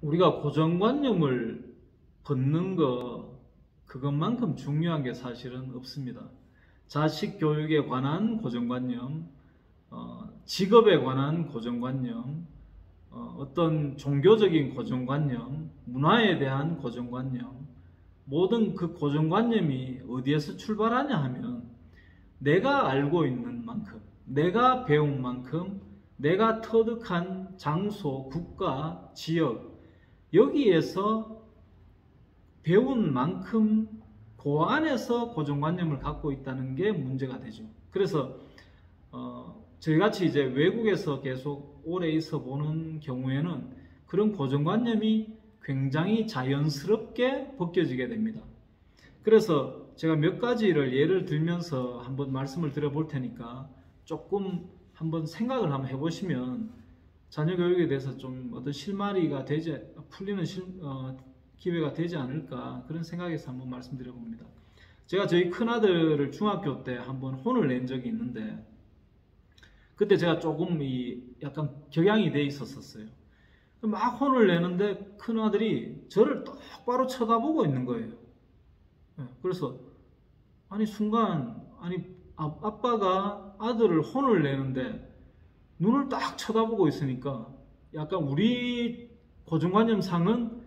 우리가 고정관념을 벗는 그것만큼 중요한 게 사실은 없습니다. 자식 교육에 관한 고정관념, 직업에 관한 고정관념, 어떤 종교적인 고정관념, 문화에 대한 고정관념, 모든 그 고정관념이 어디에서 출발하냐 하면 내가 알고 있는 만큼, 내가 배운 만큼, 내가 터득한 장소, 국가, 지역, 여기에서 배운 만큼 그 안에서 고정관념을 갖고 있다는 게 문제가 되죠. 그래서 저희같이 이제 외국에서 계속 오래 있어 보는 경우에는 그런 고정관념이 굉장히 자연스럽게 벗겨지게 됩니다. 그래서 제가 몇 가지를 예를 들면서 한번 말씀을 드려볼 테니까 조금 한번 생각을 한번 해보시면 자녀 교육에 대해서 좀 어떤 실마리가 풀리는 기회가 되지 않을까, 그런 생각에서 한번 말씀드려 봅니다. 제가 저희 큰아들을 중학교 때 한번 혼을 낸 적이 있는데, 그때 제가 조금 약간 격양이 돼 있었어요. 막 혼을 내는데 큰아들이 저를 똑바로 쳐다보고 있는 거예요. 그래서 순간 아빠가 아들을 혼을 내는데 눈을 딱 쳐다보고 있으니까 약간 우리 고정관념상은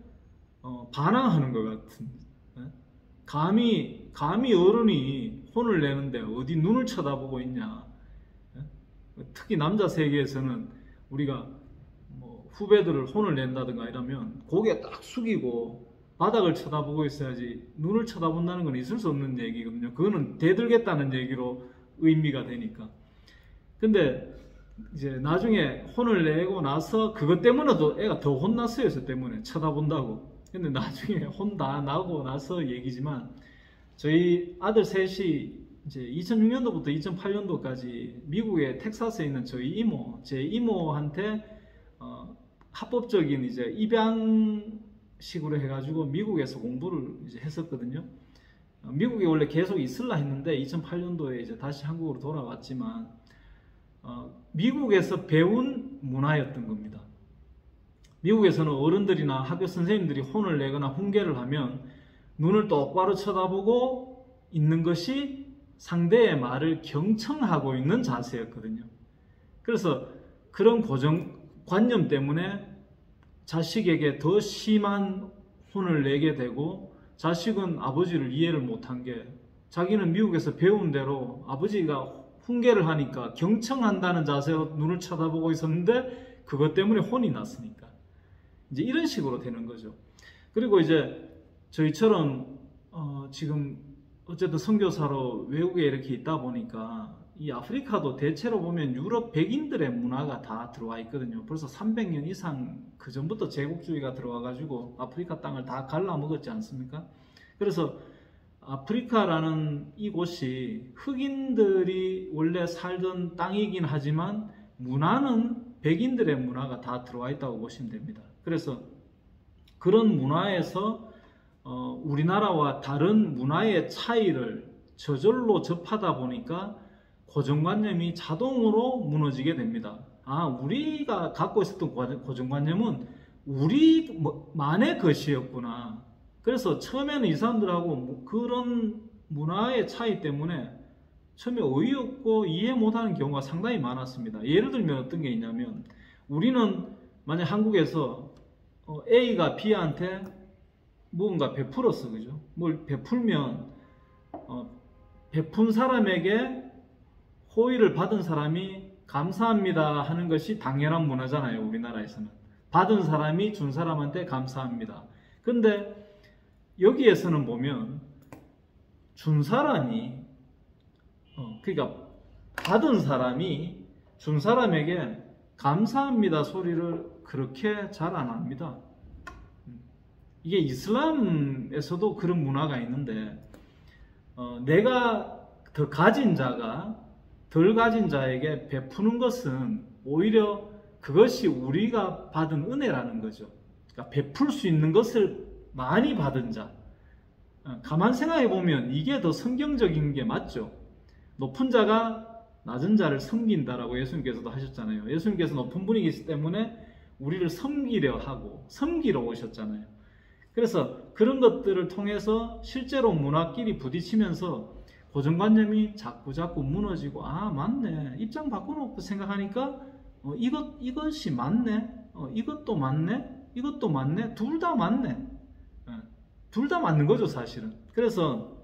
반항하는 것 같은, 감히 어른이 혼을 내는데 어디 눈을 쳐다보고 있냐. 특히 남자 세계에서는 우리가 뭐 후배들을 혼을 낸다든가 이러면 고개 딱 숙이고 바닥을 쳐다보고 있어야지, 눈을 쳐다본다는 건 있을 수 없는 얘기거든요. 그거는 대들겠다는 얘기로 의미가 되니까. 근데 이제 나중에 혼을 내고 나서 그것 때문에도 애가 더 혼났어요. 저 때문에 쳐다본다고. 근데 나중에 혼 다 나고 나서 얘기지만, 저희 아들 셋이 이제 2006년도부터 2008년도까지 미국의 텍사스에 있는 제 이모한테 합법적인 이제 입양식으로 해가지고 미국에서 공부를 이제 했었거든요. 미국에 원래 계속 있을라 했는데 2008년도에 이제 다시 한국으로 돌아왔지만, 미국에서 배운 문화였던 겁니다. 미국에서는 어른들이나 학교 선생님들이 혼을 내거나 훈계를 하면 눈을 똑바로 쳐다보고 있는 것이 상대의 말을 경청하고 있는 자세였거든요. 그래서 그런 고정관념 때문에 자식에게 더 심한 혼을 내게 되고, 자식은 아버지를 이해를 못한 게, 자기는 미국에서 배운 대로 아버지가 훈계를 하니까 경청한다는 자세로 눈을 쳐다보고 있었는데 그것 때문에 혼이 났으니까 이제 이런 식으로 되는 거죠. 그리고 이제 저희처럼 지금 어쨌든 선교사로 외국에 이렇게 있다 보니까 이 아프리카도 대체로 보면 유럽 백인들의 문화가 다 들어와 있거든요. 벌써 300년 이상 그 전부터 제국주의가 들어와 가지고 아프리카 땅을 다 갈라먹었지 않습니까? 그래서 아프리카라는 이곳이 흑인들이 원래 살던 땅이긴 하지만 문화는 백인들의 문화가 다 들어와 있다고 보시면 됩니다. 그래서 그런 문화에서 우리나라와 다른 문화의 차이를 저절로 접하다 보니까 고정관념이 자동으로 무너지게 됩니다. 우리가 갖고 있었던 고정관념은 우리만의 것이었구나. 그래서 처음에는 이 사람들하고 그런 문화의 차이 때문에 처음에 어이없고 이해 못하는 경우가 상당히 많았습니다. 예를 들면 어떤 게 있냐면, 우리는 만약 한국에서 A가 B한테 무언가 베풀었어, 그죠? 뭘 베풀면 베푼 사람에게 호의를 받은 사람이 감사합니다 하는 것이 당연한 문화잖아요. 우리나라에서는 받은 사람이 준 사람한테 감사합니다. 근데 여기에서는 보면 준 사람이 그러니까 받은 사람이 준 사람에게 감사합니다 소리를 그렇게 잘 안 합니다. 이게 이슬람에서도 그런 문화가 있는데, 내가 더 가진 자가 덜 가진 자에게 베푸는 것은 오히려 그것이 우리가 받은 은혜라는 거죠. 그러니까 베풀 수 있는 것을 많이 받은 자. 가만 생각해 보면 이게 더 성경적인 게 맞죠. 높은 자가 낮은 자를 섬긴다라고 예수님께서도 하셨잖아요. 예수님께서 높은 분이기 때문에 우리를 섬기려 하고 섬기러 오셨잖아요. 그래서 그런 것들을 통해서 실제로 문화끼리 부딪히면서 고정관념이 자꾸 무너지고, 아 맞네, 입장 바꿔놓고 생각하니까 이것이 맞네, 이것도 맞네, 이것도 맞네, 둘 다 맞네, 둘 다 맞는 거죠 사실은. 그래서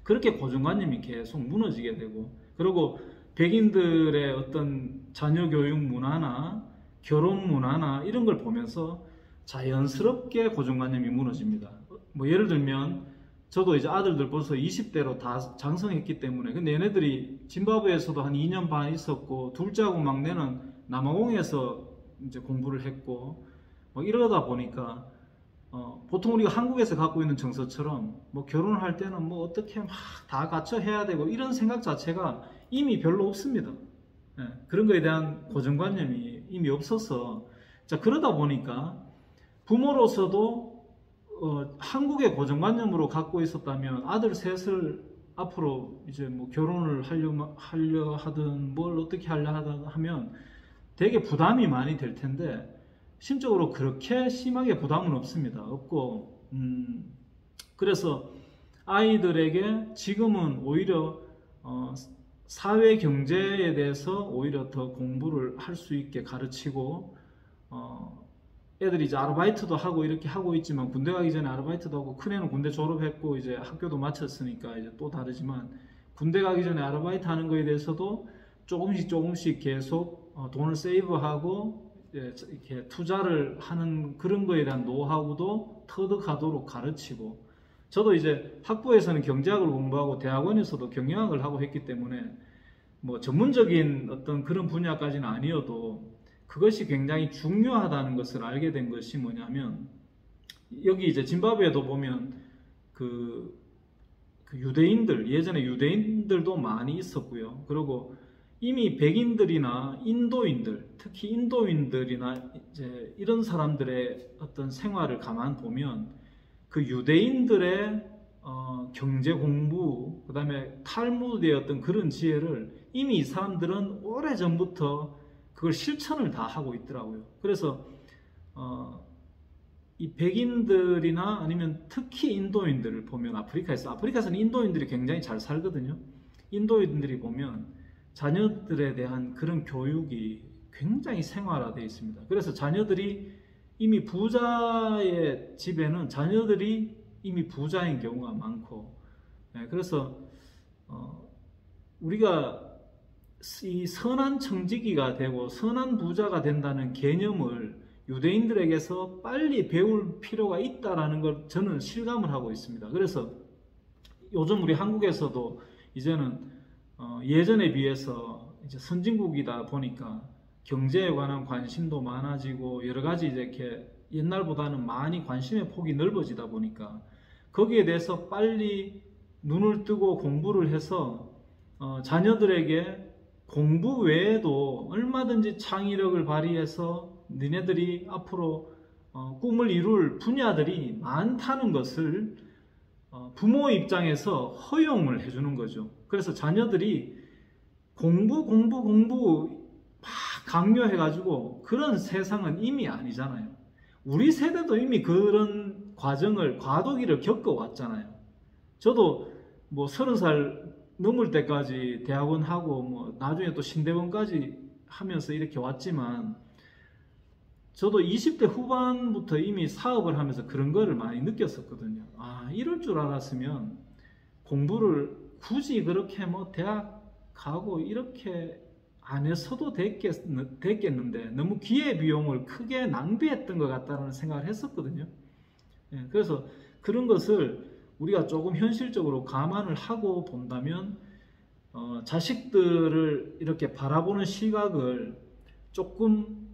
그렇게 고정관념이 계속 무너지게 되고, 그리고 백인들의 어떤 자녀 교육 문화나 결혼 문화나 이런 걸 보면서 자연스럽게 고정관념이 무너집니다. 뭐 예를 들면 저도 이제 아들들 벌써 20대로 다 장성했기 때문에, 근데 얘네들이 짐바브웨에서도 한 2년 반 있었고, 둘째하고 막내는 남아공에서 이제 공부를 했고, 뭐 이러다 보니까 보통 우리가 한국에서 갖고 있는 정서처럼 뭐 결혼을 할 때는 뭐 어떻게 막 다 갖춰 해야 되고 이런 생각 자체가 이미 별로 없습니다. 예, 그런 거에 대한 고정관념이 이미 없어서, 자 그러다 보니까 부모로서도 한국의 고정관념으로 갖고 있었다면 아들 셋을 앞으로 이제 뭐 결혼을 하려 하든 뭘 어떻게 하려 하든 하면 되게 부담이 많이 될 텐데, 심적으로 그렇게 심하게 부담은 없습니다. 없고, 그래서 아이들에게 지금은 오히려 사회 경제에 대해서 오히려 더 공부를 할 수 있게 가르치고, 애들이 이제 아르바이트도 하고 이렇게 하고 있지만, 군대 가기 전에 아르바이트도 하고, 큰애는 군대 졸업했고 이제 학교도 마쳤으니까 이제 또 다르지만, 군대 가기 전에 아르바이트 하는 거에 대해서도 조금씩 계속 돈을 세이브하고 이렇게 투자를 하는 그런 거에 대한 노하우도 터득하도록 가르치고, 저도 이제 학부에서는 경제학을 공부하고 대학원에서도 경영학을 하고 했기 때문에 뭐 전문적인 어떤 그런 분야까지는 아니어도 그것이 굉장히 중요하다는 것을 알게 된 것이 뭐냐면, 여기 이제 짐바브웨도 보면 그 유대인들, 예전에 유대인들도 많이 있었고요. 그리고 이미 백인들이나 인도인들, 특히 인도인들이나 이제 이런 사람들의 어떤 생활을 가만 보면 그 유대인들의 경제 공부, 그 다음에 탈무드의 어떤 그런 지혜를 이미 이 사람들은 오래전부터 그걸 실천을 다 하고 있더라고요. 그래서 이 백인들이나 아니면 특히 인도인들을 보면, 아프리카에서는 인도인들이 굉장히 잘 살거든요. 인도인들이 보면 자녀들에 대한 그런 교육이 굉장히 생활화되어 있습니다. 그래서 자녀들이 이미 부자의 집에는 자녀들이 이미 부자인 경우가 많고, 그래서 우리가 이 선한 청지기가 되고 선한 부자가 된다는 개념을 유대인들에게서 빨리 배울 필요가 있다라는 걸 저는 실감을 하고 있습니다. 그래서 요즘 우리 한국에서도 이제는 예전에 비해서 이제 선진국이다 보니까 경제에 관한 관심도 많아지고 여러 가지 이제 이렇게 옛날보다는 많이 관심의 폭이 넓어지다 보니까 거기에 대해서 빨리 눈을 뜨고 공부를 해서 자녀들에게 공부 외에도 얼마든지 창의력을 발휘해서 너네들이 앞으로 꿈을 이룰 분야들이 많다는 것을 부모 입장에서 허용을 해주는 거죠. 그래서 자녀들이 공부 막 강요해가지고 그런 세상은 이미 아니잖아요. 우리 세대도 이미 그런 과정을, 과도기를 겪어왔잖아요. 저도 뭐 30살 넘을 때까지 대학원 하고 뭐 나중에 또 신대원까지 하면서 이렇게 왔지만, 저도 20대 후반부터 이미 사업을 하면서 그런 거를 많이 느꼈었거든요. 아, 이럴 줄 알았으면 공부를 굳이 그렇게 뭐 대학 가고 이렇게 안 했어도 됐겠는데 너무 기회비용을 크게 낭비했던 것 같다는 생각을 했었거든요. 그래서 그런 것을 우리가 조금 현실적으로 감안을 하고 본다면 자식들을 이렇게 바라보는 시각을 조금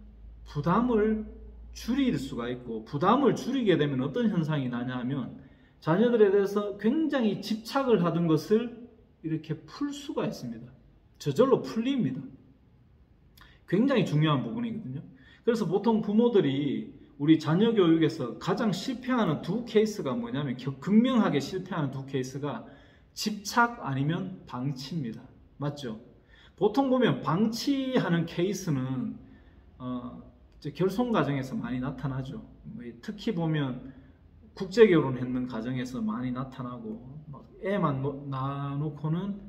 부담을 줄일 수가 있고, 부담을 줄이게 되면 어떤 현상이 나냐 하면 자녀들에 대해서 굉장히 집착을 하던 것을 이렇게 풀 수가 있습니다. 저절로 풀립니다. 굉장히 중요한 부분이거든요. 그래서 보통 부모들이 우리 자녀 교육에서 가장 실패하는 두 케이스가 뭐냐면, 극명하게 실패하는 두 케이스가 집착 아니면 방치입니다. 맞죠? 보통 보면 방치하는 케이스는 이제 결손 가정에서 많이 나타나죠. 특히 보면 국제 결혼했는 가정에서 많이 나타나고, 막 애만 낳아놓고는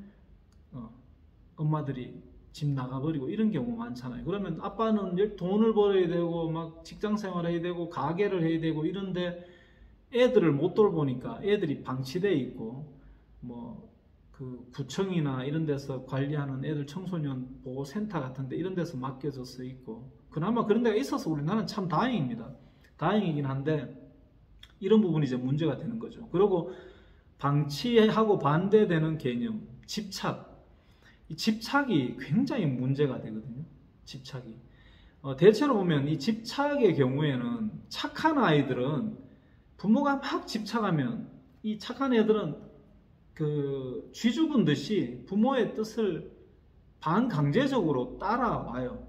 엄마들이 집 나가버리고 이런 경우 많잖아요. 그러면 아빠는 돈을 벌어야 되고 막 직장 생활해야 되고 가게를 해야 되고 이런데 애들을 못 돌보니까 애들이 방치돼 있고, 뭐 그 구청이나 이런 데서 관리하는 애들 청소년 보호센터 같은데 이런 데서 맡겨져서 있고, 그나마 그런 데가 있어서 우리나라는 참 다행입니다. 다행이긴 한데 이런 부분이 이제 문제가 되는 거죠. 그리고 방치하고 반대되는 개념, 집착. 이 집착이 굉장히 문제가 되거든요. 집착이. 대체로 보면 이 집착의 경우에는 착한 아이들은 부모가 막 집착하면 이 착한 애들은 그 쥐 죽은 듯이 부모의 뜻을 반강제적으로 따라와요.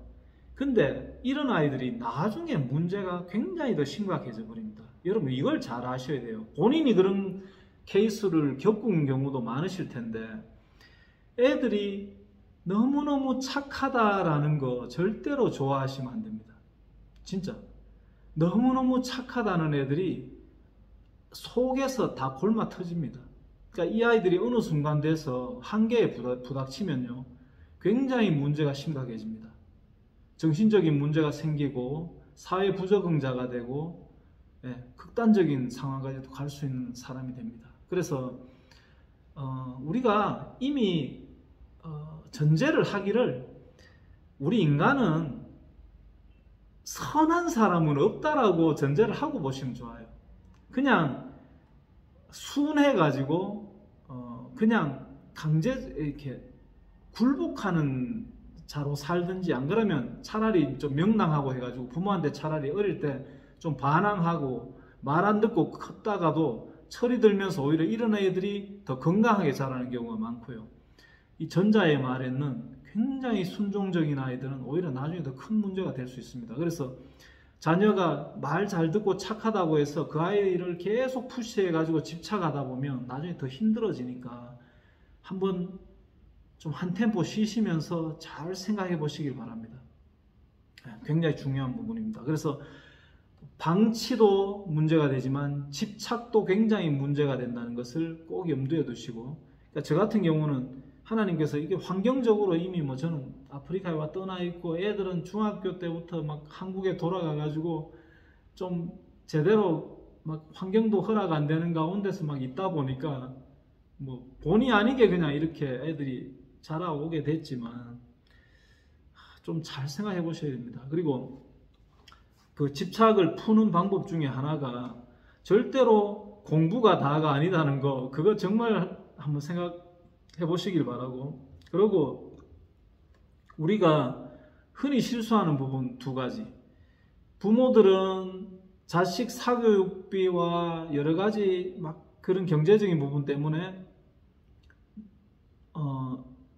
근데 이런 아이들이 나중에 문제가 굉장히 더 심각해져 버립니다. 여러분 이걸 잘 아셔야 돼요. 본인이 그런 케이스를 겪은 경우도 많으실 텐데, 애들이 너무너무 착하다라는 거 절대로 좋아하시면 안 됩니다. 진짜 너무너무 착하다는 애들이 속에서 다 골마 터집니다. 그러니까 이 아이들이 어느 순간 돼서 한계에 부닥치면요 굉장히 문제가 심각해집니다. 정신적인 문제가 생기고 사회 부적응자가 되고, 극단적인 상황까지도 갈 수 있는 사람이 됩니다. 그래서 우리가 이미 전제를 하기를, 우리 인간은 선한 사람은 없다라고 전제를 하고 보시면 좋아요. 그냥 순해가지고 그냥 강제 이렇게 굴복하는 자로 살든지, 안 그러면 차라리 좀 명랑하고 해가지고 부모한테 차라리 어릴 때 좀 반항하고 말 안 듣고 컸다가도 철이 들면서 오히려 이런 애들이 더 건강하게 자라는 경우가 많고요. 이 전자의 말에는 굉장히 순종적인 아이들은 오히려 나중에 더 큰 문제가 될 수 있습니다. 그래서 자녀가 말 잘 듣고 착하다고 해서 그 아이를 계속 푸시해가지고 집착하다 보면 나중에 더 힘들어지니까 한번 좀 한 템포 쉬시면서 잘 생각해 보시길 바랍니다. 굉장히 중요한 부분입니다. 그래서 방치도 문제가 되지만 집착도 굉장히 문제가 된다는 것을 꼭 염두에 두시고, 그러니까 저 같은 경우는 하나님께서 이게 환경적으로 이미 뭐 저는 아프리카에 와 떠나 있고, 애들은 중학교 때부터 막 한국에 돌아가 가지고 좀 제대로 막 환경도 허락 안 되는 가운데서 막 있다 보니까 뭐 본의 아니게 그냥 이렇게 애들이 자라오게 됐지만 좀 잘 생각해 보셔야 됩니다. 그리고 그 집착을 푸는 방법 중에 하나가 절대로 공부가 다가 아니다는 거, 그거 정말 한번 생각해 보시길 바라고, 그리고 우리가 흔히 실수하는 부분 두 가지. 부모들은 자식 사교육비와 여러 가지 막 그런 경제적인 부분 때문에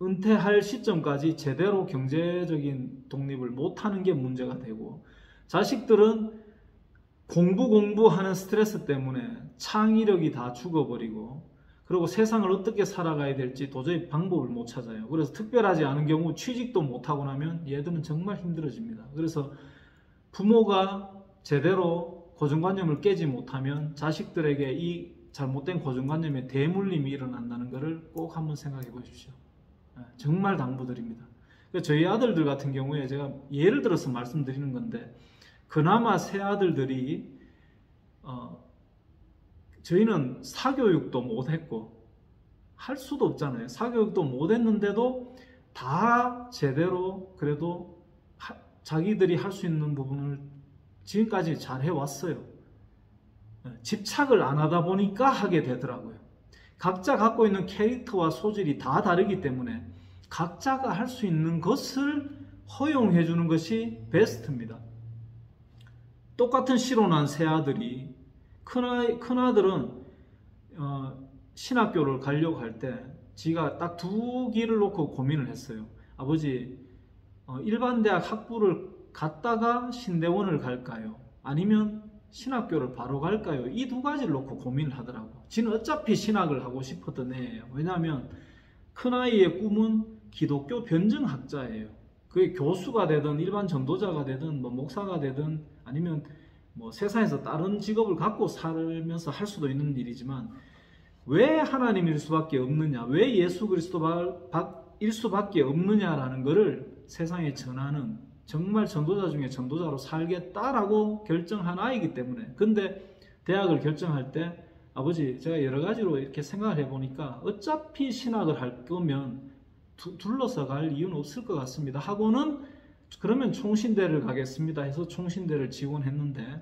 은퇴할 시점까지 제대로 경제적인 독립을 못하는 게 문제가 되고, 자식들은 공부하는 스트레스 때문에 창의력이 다 죽어버리고, 그리고 세상을 어떻게 살아가야 될지 도저히 방법을 못 찾아요. 그래서 특별하지 않은 경우 취직도 못하고 나면 얘들은 정말 힘들어집니다. 그래서 부모가 제대로 고정관념을 깨지 못하면 자식들에게 이 잘못된 고정관념에 대물림이 일어난다는 것을 꼭 한번 생각해 보십시오. 정말 당부드립니다. 저희 아들들 같은 경우에 제가 예를 들어서 말씀드리는 건데, 그나마 새 아들들이 저희는 사교육도 못했고 할 수도 없잖아요. 사교육도 못했는데도 다 제대로 그래도 자기들이 할 수 있는 부분을 지금까지 잘 해왔어요. 집착을 안 하다 보니까 하게 되더라고요. 각자 갖고 있는 캐릭터와 소질이 다 다르기 때문에 각자가 할 수 있는 것을 허용해 주는 것이 베스트입니다. 똑같은 시로 난 세 아들이, 큰아들은 신학교를 가려고 할 때 지가 딱 두 길을 놓고 고민을 했어요. 아버지, 일반 대학 학부를 갔다가 신대원을 갈까요? 아니면 신학교를 바로 갈까요? 이 두 가지를 놓고 고민을 하더라고. 지는 어차피 신학을 하고 싶었던 애예요. 왜냐하면 큰아이의 꿈은 기독교 변증학자예요. 그게 교수가 되든 일반 전도자가 되든 뭐 목사가 되든 아니면 뭐 세상에서 다른 직업을 갖고 살면서 할 수도 있는 일이지만 왜 하나님일 수밖에 없느냐, 왜 예수 그리스도일 수밖에 없느냐라는 것을 세상에 전하는 정말 전도자 중에 전도자로 살겠다라고 결정한 아이기 때문에. 근데 대학을 결정할 때 아버지 제가 여러 가지로 이렇게 생각을 해보니까 어차피 신학을 할 거면 둘러서 갈 이유는 없을 것 같습니다 하고는 그러면 총신대를 가겠습니다 해서 총신대를 지원했는데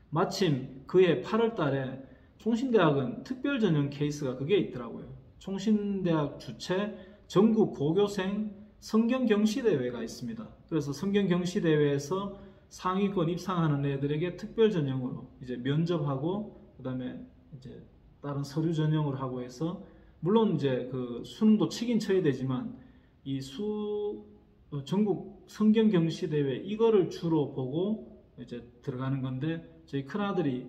마침 그해 8월 달에 총신대학은 특별전형 케이스가 그게 있더라고요. 총신대학 주최 전국 고교생 성경경시대회가 있습니다. 그래서 성경경시대회에서 상위권 입상하는 애들에게 특별전형으로 이제 면접하고 그 다음에 이제 다른 서류 전형을 하고 해서 물론 이제 그 수능도 치긴 쳐야 되지만 이 전국 성경경시대회 이거를 주로 보고 이제 들어가는 건데 저희 큰아들이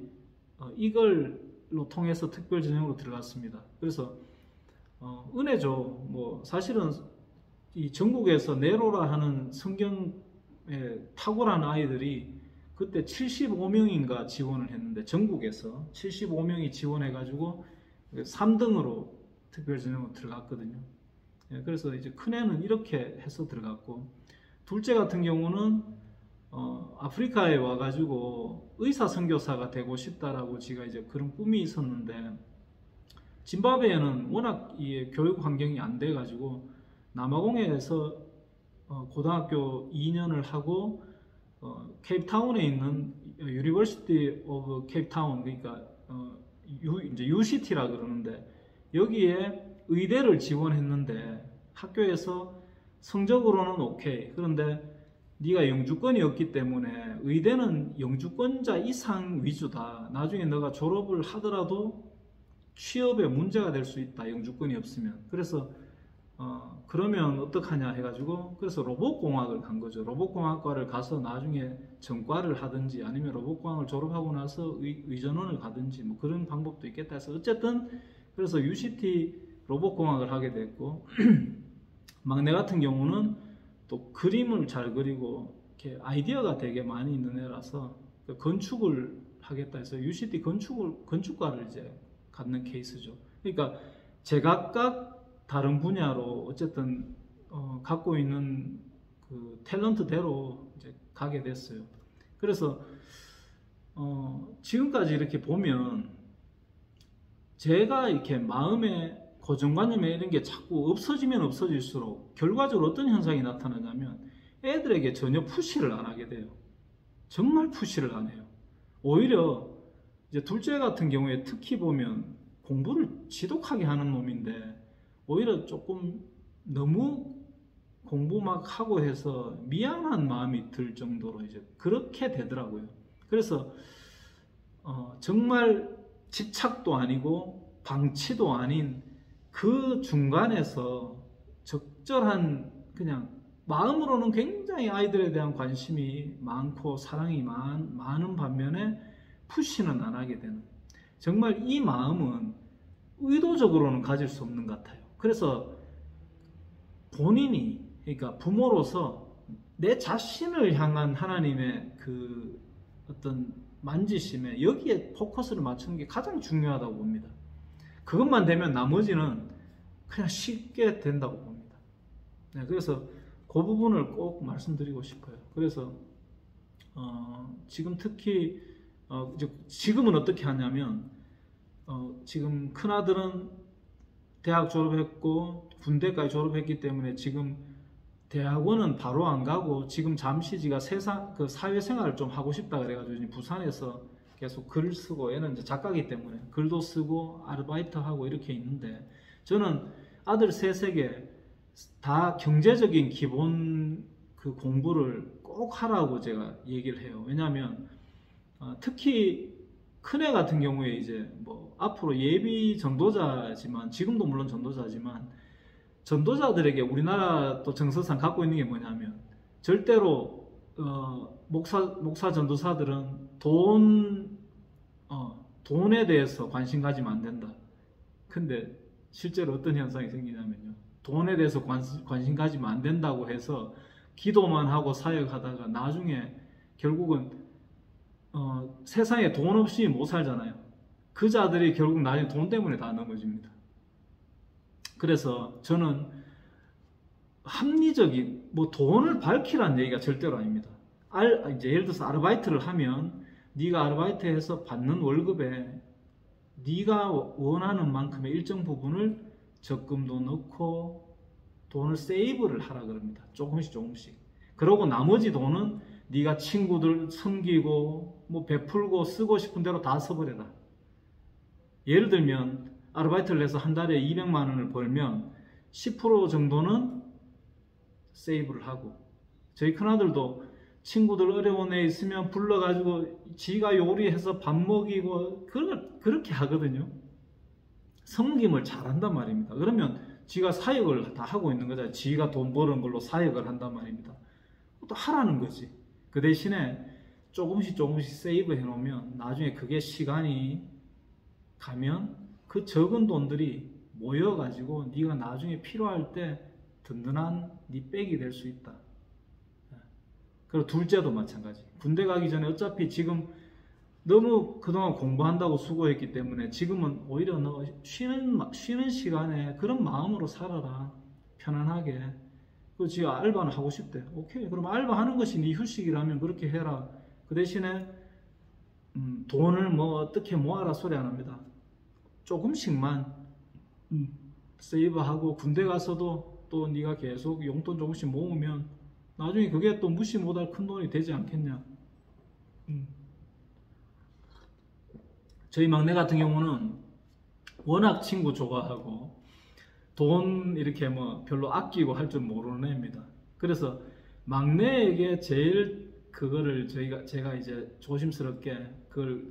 이걸로 통해서 특별전형으로 들어갔습니다. 그래서 은혜죠. 뭐 사실은 이 전국에서 네로라 하는 성경에 탁월한 아이들이 그때 75명인가 지원을 했는데 전국에서 75명이 지원해가지고 3등으로 특별전형으로 들어갔거든요. 그래서 이제 큰애는 이렇게 해서 들어갔고 둘째 같은 경우는 아프리카에 와가지고 의사 선교사가 되고 싶다라고 지가 이제 그런 꿈이 있었는데 짐바브웨는 워낙 이 교육 환경이 안 돼가지고 남아공에서 고등학교 2년을 하고 케이프타운에 있는 유니버시티 오브 케이프타운 그러니까 이제 UCT라 그러는데 여기에 의대를 지원했는데 학교에서 성적으로는 오케이. 그런데 네가 영주권이 없기 때문에 의대는 영주권자 이상 위주다. 나중에 너가 졸업을 하더라도 취업에 문제가 될 수 있다. 영주권이 없으면. 그래서 그러면 어떡하냐 해가지고 그래서 로봇공학을 간 거죠. 로봇공학과를 가서 나중에 전과를 하든지 아니면 로봇공학을 졸업하고 나서 의전원을 가든지 뭐 그런 방법도 있겠다 해서 어쨌든 그래서 UCT 로봇공학을 하게 됐고 막내 같은 경우는 또 그림을 잘 그리고 이렇게 아이디어가 되게 많이 있는 애라서 건축을 하겠다 해서 UCT 건축과를 이제 갖는 케이스죠. 그러니까 제각각 다른 분야로 어쨌든 갖고 있는 그 탤런트대로 이제 가게 됐어요. 그래서 지금까지 이렇게 보면 제가 이렇게 마음에 고정관념에 이런 게 자꾸 없어지면 없어질수록 결과적으로 어떤 현상이 나타나냐면 애들에게 전혀 푸시를 안 하게 돼요. 정말 푸시를 안 해요. 오히려 이제 둘째 같은 경우에 특히 보면 공부를 지독하게 하는 놈인데 오히려 조금 너무 공부 막 하고 해서 미안한 마음이 들 정도로 이제 그렇게 되더라고요. 그래서 정말 집착도 아니고 방치도 아닌 그 중간에서 적절한 그냥 마음으로는 굉장히 아이들에 대한 관심이 많고 사랑이 많은 반면에 푸시는 안 하게 되는 정말 이 마음은 의도적으로는 가질 수 없는 것 같아요. 그래서 본인이 그러니까 부모로서 내 자신을 향한 하나님의 그 어떤 만지심에 여기에 포커스를 맞추는 게 가장 중요하다고 봅니다. 그것만 되면 나머지는 그냥 쉽게 된다고 봅니다. 네, 그래서 그 부분을 꼭 말씀드리고 싶어요. 그래서 지금 특히 지금은 어떻게 하냐면 지금 큰아들은 대학 졸업했고 군대까지 졸업했기 때문에 지금 대학원은 바로 안 가고 지금 잠시 지가 사회생활을 좀 하고 싶다 그래가지고 부산에서 계속 글 쓰고 얘는 이제 작가이기 때문에 글도 쓰고 아르바이트 하고 이렇게 있는데 저는 아들 셋에게 다 경제적인 기본 그 공부를 꼭 하라고 제가 얘기를 해요. 왜냐하면 특히 큰애 같은 경우에 이제 뭐 앞으로 예비 전도자지만 지금도 물론 전도자지만 전도자들에게 우리나라 또 정서상 갖고 있는 게 뭐냐면 절대로 목사 전도사들은 돈에 대해서 관심 가지면 안 된다. 근데 실제로 어떤 현상이 생기냐면요. 돈에 대해서 관심 가지면 안 된다고 해서 기도만 하고 사역하다가 나중에 결국은 세상에 돈 없이 못 살잖아요. 그 자들이 결국 나중에 돈 때문에 다 넘어집니다. 그래서 저는 합리적인 돈을 밝히라는 얘기가 절대로 아닙니다. 이제 예를 들어서 아르바이트를 하면 네가 아르바이트해서 받는 월급에 네가 원하는 만큼의 일정 부분을 적금도 넣고 돈을 세이브를 하라 그럽니다. 조금씩. 그러고 나머지 돈은 네가 친구들 섬기고 베풀고 쓰고 싶은 대로 다 써버려라. 예를 들면 아르바이트를 해서 한 달에 200만 원을 벌면 10% 정도는 세이브를 하고, 저희 큰아들도 친구들 어려운 애 있으면 불러가지고 지가 요리해서 밥 먹이고 그렇게 하거든요. 섬김을 잘한단 말입니다. 그러면 지가 사역을 다 하고 있는 거잖아요. 지가 돈 버는 걸로 사역을 한단 말입니다. 또 하라는 거지. 그 대신에 조금씩 세이브 해놓으면 나중에 그게 시간이 가면 그 적은 돈들이 모여가지고 네가 나중에 필요할 때 든든한 네 백이 될 수 있다. 그리고 둘째도 마찬가지. 군대 가기 전에 어차피 지금 너무 그동안 공부한다고 수고했기 때문에 지금은 오히려 너 쉬는 시간에 그런 마음으로 살아라. 편안하게. 그 지금 알바는 하고 싶대. 오케이. 그럼 알바하는 것이 네 휴식이라면 그렇게 해라. 그 대신에 돈을 어떻게 모아라 소리 안 합니다. 조금씩만 세이브하고 군대 가서도 또 네가 계속 용돈 조금씩 모으면 나중에 그게 또 무시 못할 큰 돈이 되지 않겠냐. 저희 막내 같은 경우는 워낙 친구 좋아하고 돈 이렇게 별로 아끼고 할 줄 모르는 애입니다. 그래서 막내에게 제일 그거를 제가 이제 조심스럽게 그걸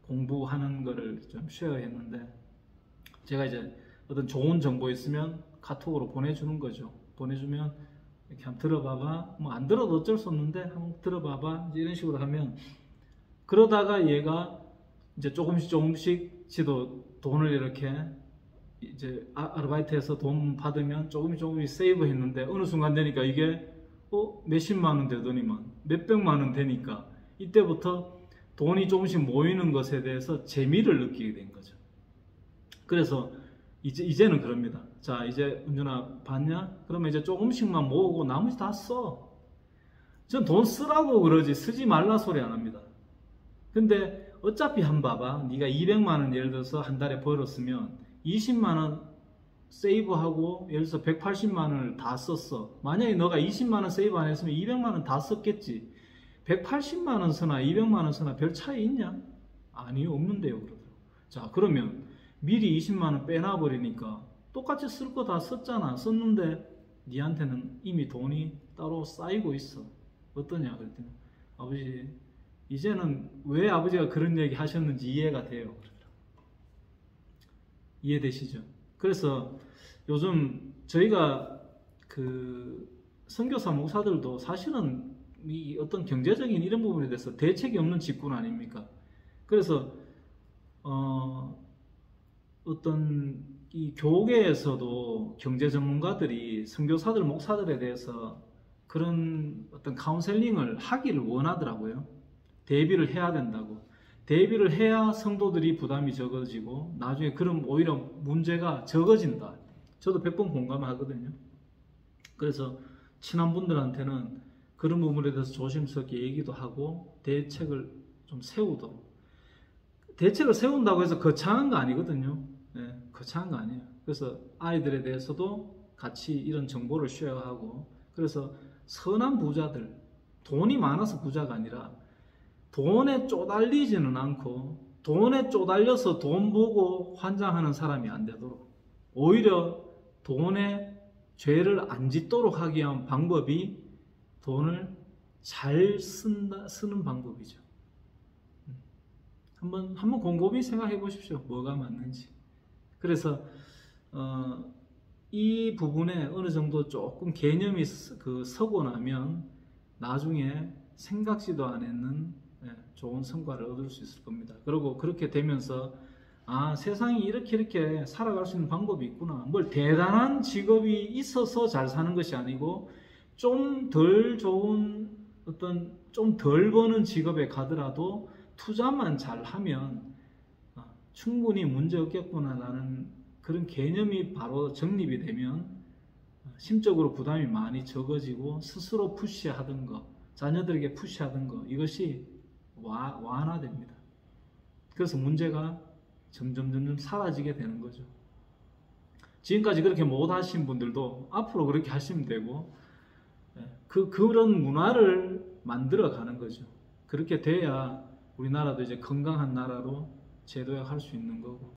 공부하는 거를 좀 쉐어했는데, 제가 이제 어떤 좋은 정보 있으면 카톡으로 보내주는 거죠. 보내주면 이렇게 한번 들어봐봐. 안 들어도 어쩔 수 없는데 한번 들어봐봐. 이런 식으로 하면, 그러다가 얘가 이제 조금씩 지도 돈을 이렇게 이제 아르바이트해서 돈 받으면 조금씩 세이브 했는데 어느 순간 되니까 이게 몇십만 원 되더니만 몇백만 원 되니까 이때부터 돈이 조금씩 모이는 것에 대해서 재미를 느끼게 된 거죠. 그래서 이제는 그럽니다. 자, 이제 은준아 봤냐? 그러면 이제 조금씩만 모으고 나머지 다 써. 전 돈 쓰라고 그러지 쓰지 말라 소리 안 합니다. 근데 어차피 봐봐. 네가 200만 원 예를 들어서 한 달에 벌었으면 20만 원 세이브하고 예를 들어서 180만 원을 다 썼어. 만약에 너가 20만 원 세이브 안 했으면 200만 원 다 썼겠지. 180만 원 쓰나 200만 원 쓰나 별 차이 있냐? 아니요, 없는데요. 그러더라고. 자, 그러면 미리 20만 원 빼놔 버리니까 똑같이 쓸 거 다 썼잖아. 썼는데 니한테는 이미 돈이 따로 쌓이고 있어. 어떠냐? 그랬더니 아버지 이제는 왜 아버지가 그런 얘기 하셨는지 이해가 돼요. 이해되시죠? 그래서 요즘 저희가 그 선교사 목사들도 사실은 이 어떤 경제적인 이런 부분에 대해서 대책이 없는 직군 아닙니까? 그래서 어떤 이 교계에서도 경제 전문가들이 선교사들 목사들에 대해서 그런 어떤 카운셀링을 하기를 원하더라고요. 대비를 해야 된다고. 대비를 해야 성도들이 부담이 적어지고 나중에 그럼 오히려 문제가 적어진다. 저도 100번 공감하거든요. 그래서 친한 분들한테는 그런 부분에 대해서 조심스럽게 얘기도 하고 대책을 좀 세우도록. 대책을 세운다고 해서 거창한 거 아니거든요. 네, 거창한 거 아니에요. 그래서 아이들에 대해서도 같이 이런 정보를 쉐어하고, 그래서 선한 부자들, 돈이 많아서 부자가 아니라 돈에 쪼달리지는 않고 돈에 쪼달려서 돈 보고 환장하는 사람이 안 되도록, 오히려 돈에 죄를 안 짓도록 하기 위한 방법이 돈을 잘 쓰는 방법이죠. 한번 곰곰이 생각해 보십시오. 뭐가 맞는지. 그래서 이 부분에 어느 정도 조금 개념이 서고 나면 나중에 생각지도 않았는 좋은 성과를 얻을 수 있을 겁니다. 그리고 그렇게 되면서 세상이 이렇게 살아갈 수 있는 방법이 있구나. 뭘 대단한 직업이 있어서 잘 사는 것이 아니고 좀 덜 좋은 어떤 좀 덜 버는 직업에 가더라도 투자만 잘 하면 충분히 문제 없겠구나라는 그런 개념이 바로 정립이 되면 심적으로 부담이 많이 적어지고 스스로 푸시하던 거, 자녀들에게 푸시하던 거 이것이 완화됩니다. 그래서 문제가 점점 사라지게 되는 거죠. 지금까지 그렇게 못 하신 분들도 앞으로 그렇게 하시면 되고 그런 문화를 만들어 가는 거죠. 그렇게 돼야 우리나라도 이제 건강한 나라로 재도약할 수 있는 거고